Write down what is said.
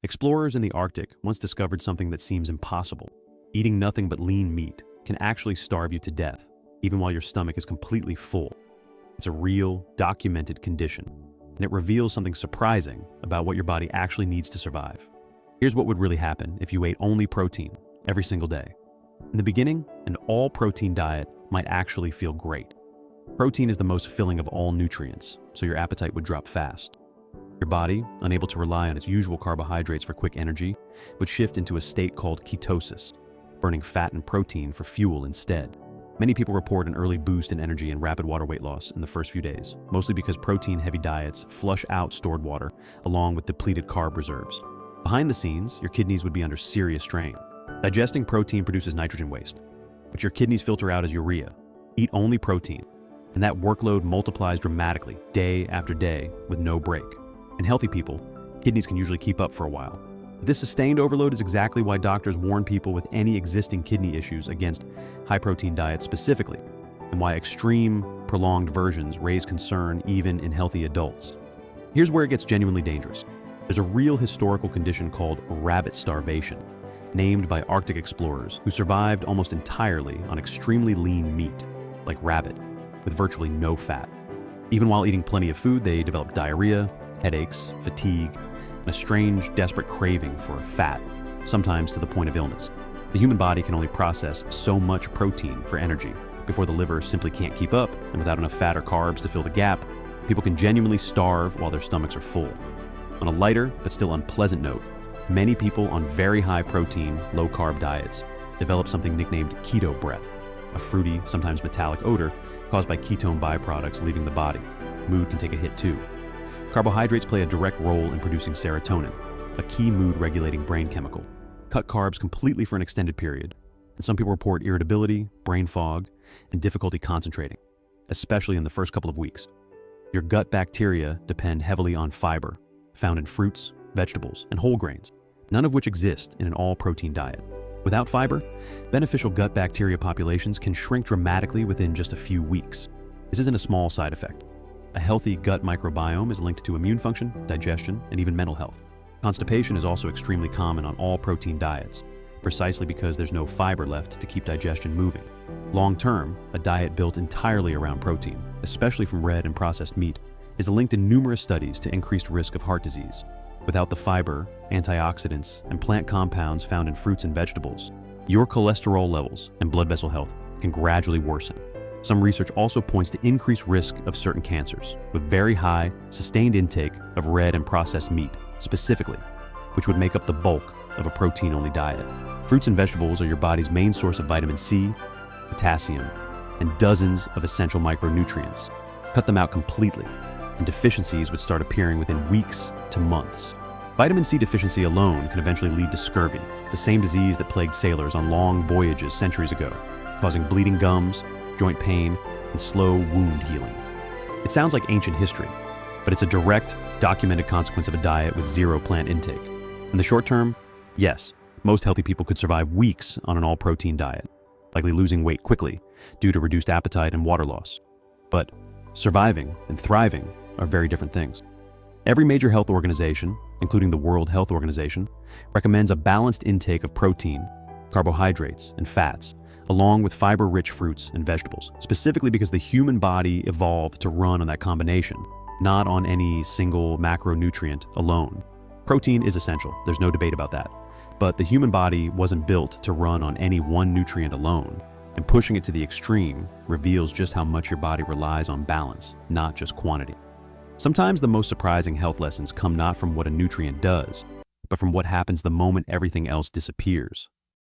Explorers in the Arctic once discovered something that seems impossible. Eating nothing but lean meat can actually starve you to death, even while your stomach is completely full. It's a real, documented condition, and it reveals something surprising about what your body actually needs to survive. Here's what would really happen if you ate only protein every single day. In the beginning, an all-protein diet might actually feel great. Protein is the most filling of all nutrients, so your appetite would drop fast. Your body, unable to rely on its usual carbohydrates for quick energy, would shift into a state called ketosis, burning fat and protein for fuel instead. Many people report an early boost in energy and rapid water weight loss in the first few days, mostly because protein-heavy diets flush out stored water along with depleted carb reserves. Behind the scenes, your kidneys would be under serious strain. Digesting protein produces nitrogen waste, which your kidneys filter out as urea. Eat only protein, and that workload multiplies dramatically day after day with no break. In healthy people, kidneys can usually keep up for a while. But this sustained overload is exactly why doctors warn people with any existing kidney issues against high-protein diets specifically, and why extreme, prolonged versions raise concern even in healthy adults. Here's where it gets genuinely dangerous. There's a real historical condition called rabbit starvation, named by Arctic explorers who survived almost entirely on extremely lean meat, like rabbit, with virtually no fat. Even while eating plenty of food, they developed diarrhea, headaches, fatigue, and a strange, desperate craving for fat, sometimes to the point of illness. The human body can only process so much protein for energy before the liver simply can't keep up, and without enough fat or carbs to fill the gap, people can genuinely starve while their stomachs are full. On a lighter, but still unpleasant note, many people on very high protein, low carb diets develop something nicknamed keto breath, a fruity, sometimes metallic odor caused by ketone byproducts leaving the body. Mood can take a hit too. Carbohydrates play a direct role in producing serotonin, a key mood-regulating brain chemical. Cut carbs completely for an extended period, and some people report irritability, brain fog, and difficulty concentrating, especially in the first couple of weeks. Your gut bacteria depend heavily on fiber, found in fruits, vegetables, and whole grains, none of which exist in an all-protein diet. Without fiber, beneficial gut bacteria populations can shrink dramatically within just a few weeks. This isn't a small side effect. A healthy gut microbiome is linked to immune function, digestion, and even mental health. Constipation is also extremely common on all protein diets, precisely because there's no fiber left to keep digestion moving. Long-term, a diet built entirely around protein, especially from red and processed meat, is linked in numerous studies to increased risk of heart disease. Without the fiber, antioxidants, and plant compounds found in fruits and vegetables, your cholesterol levels and blood vessel health can gradually worsen. Some research also points to increased risk of certain cancers, with very high, sustained intake of red and processed meat, specifically, which would make up the bulk of a protein-only diet. Fruits and vegetables are your body's main source of vitamin C, potassium, and dozens of essential micronutrients. Cut them out completely, and deficiencies would start appearing within weeks to months. Vitamin C deficiency alone can eventually lead to scurvy, the same disease that plagued sailors on long voyages centuries ago, causing bleeding gums, joint pain, and slow wound healing. It sounds like ancient history, but it's a direct, documented consequence of a diet with zero plant intake. In the short term, yes, most healthy people could survive weeks on an all-protein diet, likely losing weight quickly due to reduced appetite and water loss. But surviving and thriving are very different things. Every major health organization, including the World Health Organization, recommends a balanced intake of protein, carbohydrates, and fats, along with fiber-rich fruits and vegetables, specifically because the human body evolved to run on that combination, not on any single macronutrient alone. Protein is essential, there's no debate about that. But the human body wasn't built to run on any one nutrient alone, and pushing it to the extreme reveals just how much your body relies on balance, not just quantity. Sometimes the most surprising health lessons come not from what a nutrient does, but from what happens the moment everything else disappears.